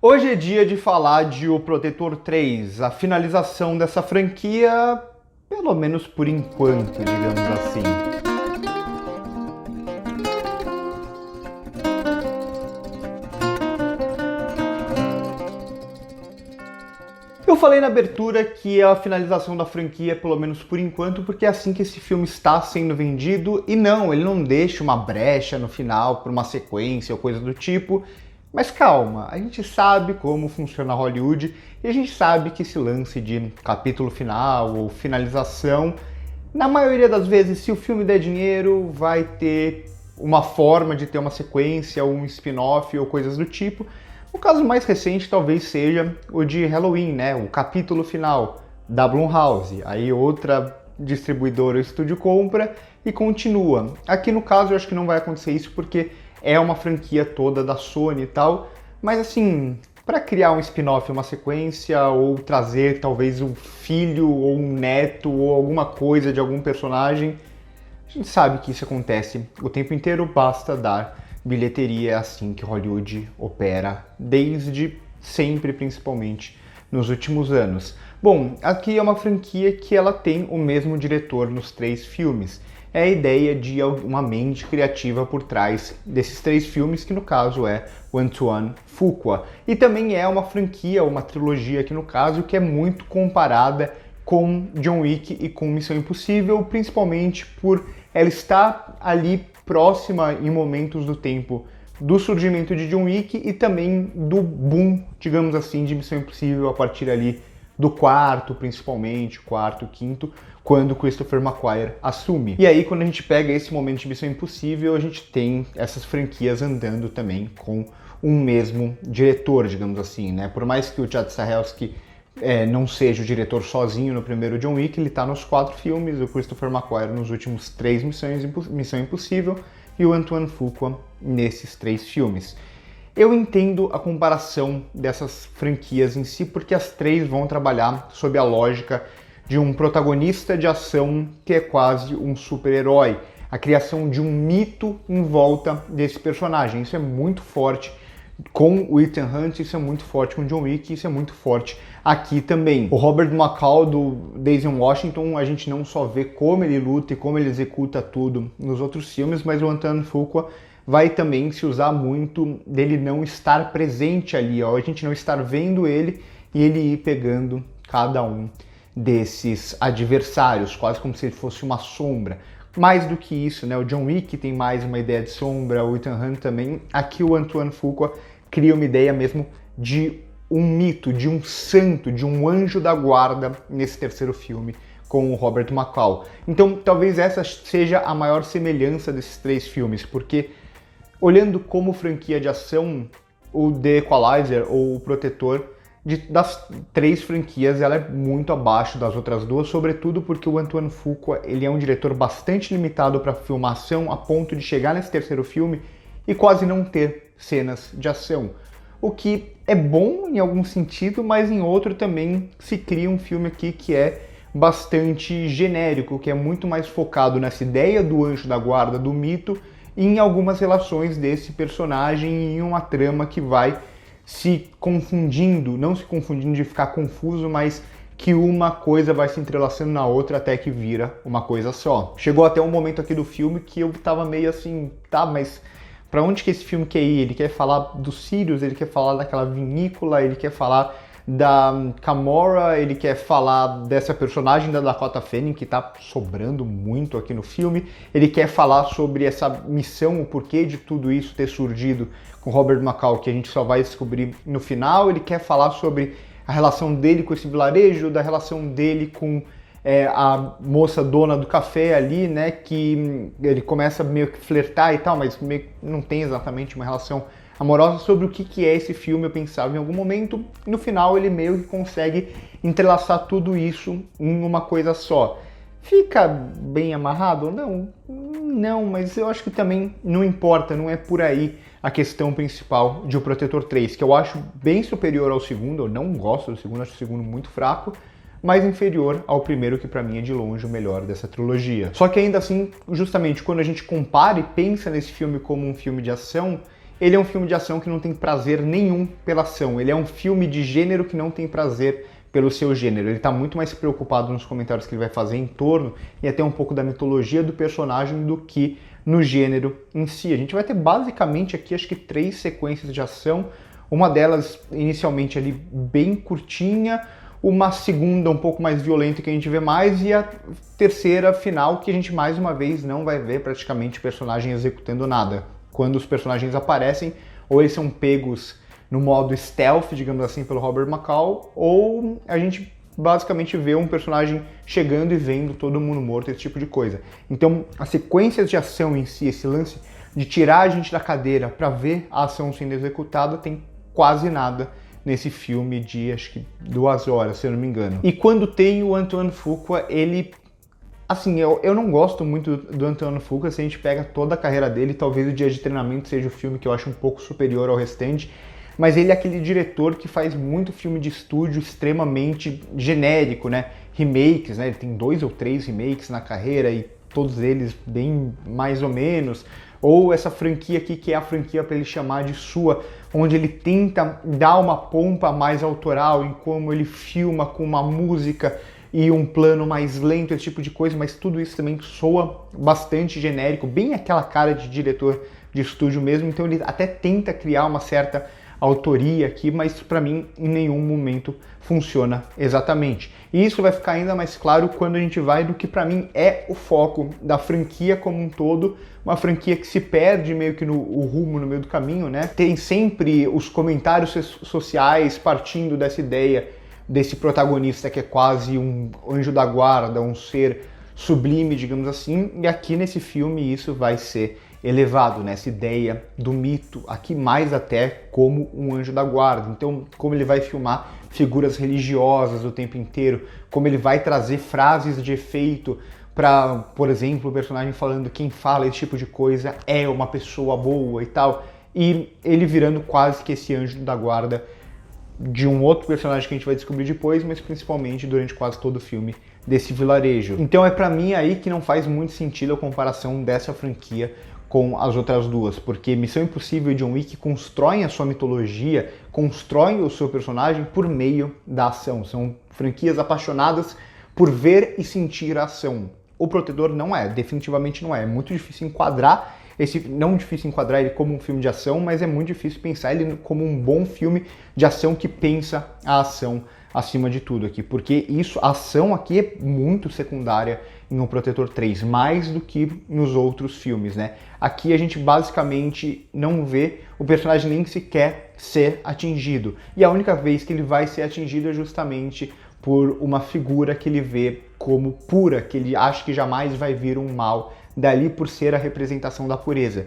Hoje é dia de falar de O Protetor 3, a finalização dessa franquia, pelo menos por enquanto, digamos assim. Eu falei na abertura que é a finalização da franquia, pelo menos por enquanto, porque é assim que esse filme está sendo vendido, e não, ele não deixa uma brecha no final para uma sequência ou coisa do tipo. Mas calma, a gente sabe como funciona Hollywood e a gente sabe que esse lance de capítulo final ou finalização, na maioria das vezes, se o filme der dinheiro, vai ter uma forma de ter uma sequência, um spin-off ou coisas do tipo. O caso mais recente talvez seja o de Halloween, né? O capítulo final da Blumhouse. Aí outra distribuidora ou estúdio compra e continua. Aqui no caso eu acho que não vai acontecer isso porque é uma franquia toda da Sony e tal, mas assim, para criar um spin-off, uma sequência, ou trazer talvez um filho ou um neto ou alguma coisa de algum personagem, a gente sabe que isso acontece o tempo inteiro, basta dar bilheteria, é assim que Hollywood opera, desde sempre, principalmente nos últimos anos. Bom, aqui é uma franquia que ela tem o mesmo diretor nos 3 filmes. É a ideia de uma mente criativa por trás desses 3 filmes, que no caso é o Antoine Fuqua. E também é uma franquia, uma trilogia aqui no caso, que é muito comparada com John Wick e com Missão Impossível, principalmente por ela estar ali próxima em momentos do tempo do surgimento de John Wick e também do boom, digamos assim, de Missão Impossível a partir ali do quarto, principalmente, quarto, quinto, quando Christopher McQuarrie assume. E aí, quando a gente pega esse momento de Missão Impossível, a gente tem essas franquias andando também com um mesmo diretor, digamos assim, né? Por mais que o Chad Stahelski não seja o diretor sozinho no primeiro John Wick, ele está nos 4 filmes, o Christopher McQuarrie nos últimos 3 Missão Impossível e o Antoine Fuqua nesses 3 filmes. Eu entendo a comparação dessas franquias em si, porque as 3 vão trabalhar sob a lógica de um protagonista de ação que é quase um super-herói, a criação de um mito em volta desse personagem. Isso é muito forte com o Ethan Hunt, isso é muito forte com John Wick, isso é muito forte aqui também. O Robert McCall do Denzel Washington, a gente não só vê como ele luta e como ele executa tudo nos outros filmes, mas o Antoine Fuqua vai também se usar muito dele não estar presente ali, ó, a gente não estar vendo ele e ele ir pegando cada um desses adversários, quase como se ele fosse uma sombra. Mais do que isso, né? O John Wick tem mais uma ideia de sombra, o Ethan Hunt também. Aqui o Antoine Fuqua cria uma ideia mesmo de um mito, de um santo, de um anjo da guarda nesse terceiro filme com o Robert McCall. Então talvez essa seja a maior semelhança desses 3 filmes, porque olhando como franquia de ação, o The Equalizer ou o Protetor, das 3 franquias, ela é muito abaixo das outras 2, sobretudo porque o Antoine Fuqua ele é um diretor bastante limitado para filmação, a ponto de chegar nesse terceiro filme e quase não ter cenas de ação. O que é bom em algum sentido, mas em outro também se cria um filme aqui que é bastante genérico, que é muito mais focado nessa ideia do anjo da guarda, do mito, e em algumas relações desse personagem e em uma trama que vai se confundindo, não se confundindo de ficar confuso, mas que uma coisa vai se entrelaçando na outra até que vira uma coisa só. Chegou até um momento aqui do filme que eu tava meio assim, tá, mas pra onde que esse filme quer ir? Ele quer falar do Sirius, ele quer falar daquela vinícola, ele quer falar da Gamora, ele quer falar dessa personagem da Dakota Fanning, que tá sobrando muito aqui no filme, ele quer falar sobre essa missão, o porquê de tudo isso ter surgido com Robert McCall, que a gente só vai descobrir no final, ele quer falar sobre a relação dele com esse vilarejo, da relação dele com a moça dona do café ali, né, que ele começa meio que flertar e tal, mas meio que não tem exatamente uma relação amorosa. Sobre o que é esse filme, eu pensava em algum momento, no final ele meio que consegue entrelaçar tudo isso em uma coisa só. Fica bem amarrado? Não, mas eu acho que também não importa, não é por aí a questão principal de O Protetor 3, que eu acho bem superior ao segundo, eu não gosto do segundo, acho o segundo muito fraco, mas inferior ao primeiro, que pra mim é de longe o melhor dessa trilogia. Só que ainda assim, justamente quando a gente compara e pensa nesse filme como um filme de ação, ele é um filme de ação que não tem prazer nenhum pela ação. Ele é um filme de gênero que não tem prazer pelo seu gênero. Ele está muito mais preocupado nos comentários que ele vai fazer em torno e até um pouco da mitologia do personagem do que no gênero em si. A gente vai ter basicamente aqui, acho que 3 sequências de ação. Uma delas inicialmente ali bem curtinha, uma segunda um pouco mais violenta que a gente vê mais, e a terceira final que a gente mais uma vez não vai ver praticamente o personagem executando nada. Quando os personagens aparecem, ou eles são pegos no modo stealth, digamos assim, pelo Robert McCall, ou a gente basicamente vê um personagem chegando e vendo todo mundo morto, esse tipo de coisa. Então, as sequências de ação em si, esse lance de tirar a gente da cadeira para ver a ação sendo executada, tem quase nada nesse filme de, acho que 2 horas, se eu não me engano. E quando tem o Antoine Fuqua, ele... Assim, eu não gosto muito do Antoine Fuqua. Se a gente pega toda a carreira dele, talvez o Dia de Treinamento seja o filme que eu acho um pouco superior ao restante, mas ele é aquele diretor que faz muito filme de estúdio extremamente genérico, né? Remakes, né? Ele tem 2 ou 3 remakes na carreira e todos eles bem mais ou menos. Ou essa franquia aqui, que é a franquia para ele chamar de sua, onde ele tenta dar uma pompa mais autoral em como ele filma com uma música e um plano mais lento, esse tipo de coisa, mas tudo isso também soa bastante genérico, bem aquela cara de diretor de estúdio mesmo. Então ele até tenta criar uma certa autoria aqui, mas para mim em nenhum momento funciona exatamente. E isso vai ficar ainda mais claro quando a gente vai do que para mim é o foco da franquia como um todo, uma franquia que se perde meio que o rumo no meio do caminho, né? Tem sempre os comentários sociais partindo dessa ideia desse protagonista que é quase um anjo da guarda, um ser sublime, digamos assim, e aqui nesse filme isso vai ser elevado, né? Essa ideia do mito, aqui mais até como um anjo da guarda. Então, como ele vai filmar figuras religiosas o tempo inteiro, como ele vai trazer frases de efeito para, por exemplo, o personagem falando quem fala esse tipo de coisa é uma pessoa boa e tal, e ele virando quase que esse anjo da guarda de um outro personagem que a gente vai descobrir depois, mas principalmente durante quase todo o filme desse vilarejo. Então é pra mim aí que não faz muito sentido a comparação dessa franquia com as outras duas, porque Missão Impossível e John Wick constroem a sua mitologia, constroem o seu personagem por meio da ação. São franquias apaixonadas por ver e sentir a ação. O Protetor não é, definitivamente não é. É muito difícil enquadrar não difícil enquadrar ele como um filme de ação, mas é muito difícil pensar ele como um bom filme de ação que pensa a ação acima de tudo aqui, porque a ação aqui é muito secundária em O Protetor 3, mais do que nos outros filmes, né? Aqui a gente basicamente não vê o personagem nem sequer ser atingido, e a única vez que ele vai ser atingido é justamente por uma figura que ele vê como pura, que ele acha que jamais vai vir um mal dali por ser a representação da pureza,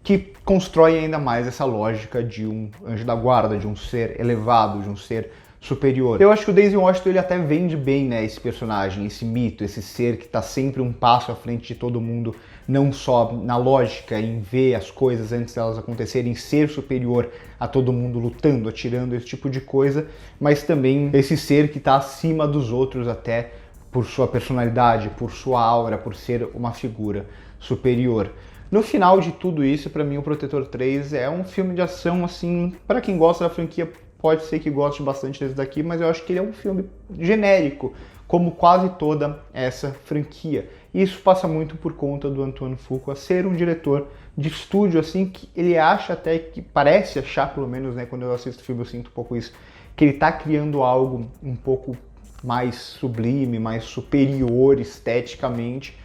que constrói ainda mais essa lógica de um anjo da guarda, de um ser elevado, de um ser superior. Eu acho que o Denzel Washington ele até vende bem, né, esse personagem, esse mito, esse ser que está sempre um passo à frente de todo mundo, não só na lógica, em ver as coisas antes delas acontecerem, ser superior a todo mundo lutando, atirando, esse tipo de coisa, mas também esse ser que está acima dos outros até por sua personalidade, por sua aura, por ser uma figura superior. No final de tudo isso, para mim, O Protetor 3 é um filme de ação, assim, para quem gosta da franquia, pode ser que goste bastante desse daqui, mas eu acho que ele é um filme genérico, como quase toda essa franquia. E isso passa muito por conta do Antoine Fuqua ser um diretor de estúdio, assim, que ele acha até que, parece achar, pelo menos, né, quando eu assisto o filme eu sinto um pouco isso, que ele tá criando algo um pouco mais sublime, mais superior esteticamente,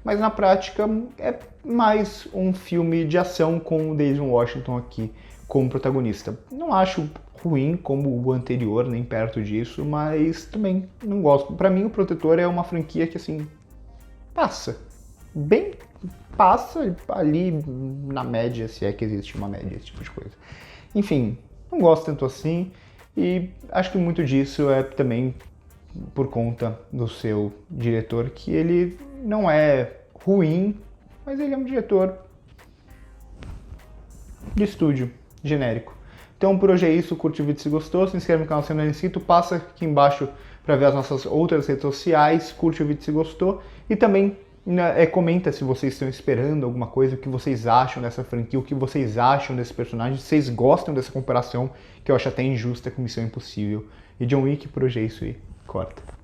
mas na prática é mais um filme de ação com o Denzel Washington aqui como protagonista. Não acho ruim como o anterior, nem perto disso, mas também não gosto. Pra mim, O Protetor é uma franquia que, assim, passa ali na média, se é que existe uma média, esse tipo de coisa. Enfim, não gosto tanto assim, e acho que muito disso é também por conta do seu diretor, que ele não é ruim, mas ele é um diretor de estúdio, genérico. Então por hoje é isso, curte o vídeo se gostou, se inscreve no canal se não é inscrito, passa aqui embaixo para ver as nossas outras redes sociais, curte o vídeo se gostou e também Comenta se vocês estão esperando alguma coisa, o que vocês acham dessa franquia, o que vocês acham desse personagem, se vocês gostam dessa comparação, que eu acho até injusta com Missão Impossível. E John Wick por hoje é isso aí. Corta.